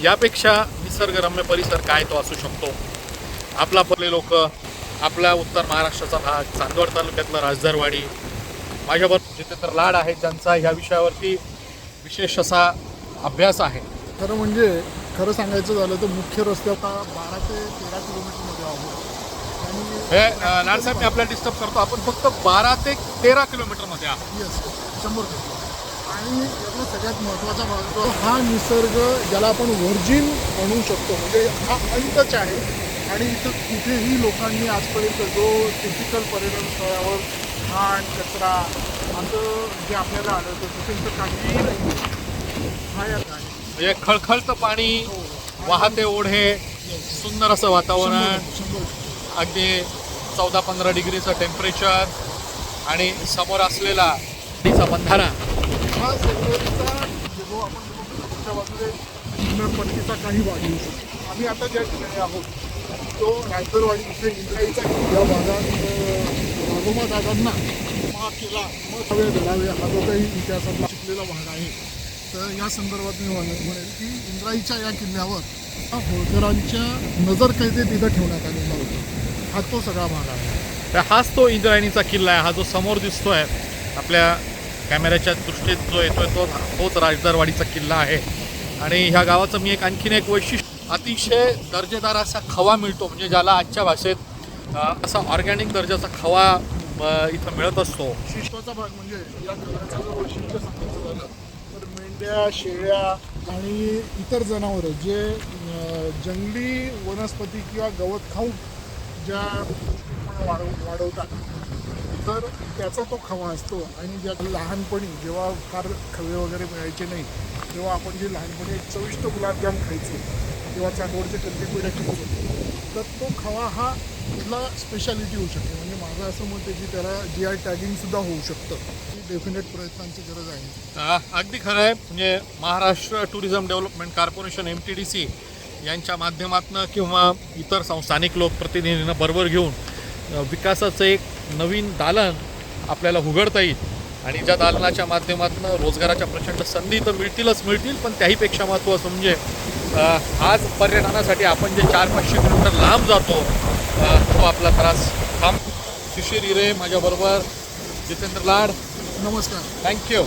यापेक्षा निसर्गरम्य परिसर काय तो असू शकतो. आपला पले लोक, आपला उत्तर महाराष्ट्राचा भाग, चांदवड तालुक्यातला राजदारवाडी, माझ्याबरोबर जितेंद्र लाड आहेत ज्यांचा ह्या विषयावरती विशेष असा अभ्यास आहे. खरं म्हणजे खरं सांगायचं झालं तर मुख्य रस्त्यात 12 ते 13 किलोमीटरमध्ये आहोत आणि हे लाडसाहेब मी आपल्याला डिस्टर्ब करतो. आपण फक्त 12 ते 13 किलोमीटरमध्ये आहोत. येस 100%. आणि यातला सगळ्यात महत्त्वाचा भाग हा निसर्ग ज्याला आपण व्हर्जिन म्हणू शकतो, म्हणजे हा अंतच आहे. आणि इथं कुठेही लोकांनी आजपर्यंत जो टिपिकल पर्यटन स्थळावर घाण कचरा असं जे आपल्याला आढळतं तिथे इथं काहीही नाही. हा यात आहे म्हणजे खळखळतं पाणी, वाहते ओढे, सुंदर असं वातावरण, 100%. अगदी 14-15 डिग्रीचं टेम्परेचर आणि समोर असलेला नदीचा बंधारा. हा सेक्टरचा जो आपण पुढच्या बाजूने किनारपट्टीचा काही भाग येऊ शकतो. आम्ही आता ज्या ठिकाणी आहोत तो राजदरवाडी इथे इंद्राईचा या भागात राघोबा दादांना हा किल्ला मग हवे धडावे हा जो काही इतिहासातला शिकलेला भाग आहे. तर या संदर्भात मी म्हणेल की इंद्राईच्या या किल्ल्यावर होळकरांच्या नजरकैदेत तिथं ठेवण्यात आलेला होता. हा तो सगळा भाग आहे. तर हाच तो इंद्रायणीचा किल्ला आहे. हा जो समोर दिसतोय आपल्या कॅमेऱ्याच्या दृष्टीत जो येतोय तोच राजदारवाडीचा किल्ला आहे. आणि ह्या गावाचं मी आणखीन एक वैशिष्ट्य, अतिशय दर्जेदार असा खवा मिळतो, म्हणजे ज्याला आजच्या भाषेत असा ऑर्गॅनिक दर्जाचा खवा इथं मिळत असतो. शिष्टाचा भाग म्हणजे या किल्ल्याचं जर वैशिष्ट्य सांगायचं झालं तर मेंढ्या, शेळ्या आणि इतर जनावरं जे जंगली वनस्पती किंवा गवत खाऊन ज्या वाढवतात तर त्याचा तो खवा असतो. आणि ज्या लहानपणी जेव्हा फार खवे वगैरे मिळायचे नाही तेव्हा आपण जे लहानपणी एक चविष्ट गुलाबजाम खायचो किंवा चांदवडचे कंदीपेढ्या खायचो, तर तो खवा हा कुठला स्पेशालिटी होऊ शकते. म्हणजे माझं असं मत आहे की त्याला GI टॅगिंगसुद्धा होऊ शकतं. ही डेफिनेट प्रयत्नांची गरज आहे. अगदी खरं आहे. म्हणजे Maharashtra tourism development corporation MTDC यांच्या माध्यमातून किंवा इतर स्थानिक लोकप्रतिनिधींना बरोबर घेऊन विकासाचं एक नवीन दालन आपल्याला उघडता येईल. आणि ज्या दालनाच्या माध्यमातून रोजगाराच्या प्रचंड संधी तर मिळतील, पण त्याहीपेक्षा महत्त्वाचं म्हणजे आज पर्यटनासाठी आपण जे 400-500 किलोमीटर लांब जातो तो आपला त्रास शिशिर हिरे माझ्याबरोबर जितेंद्र लाड. नमस्कार. थँक्यू.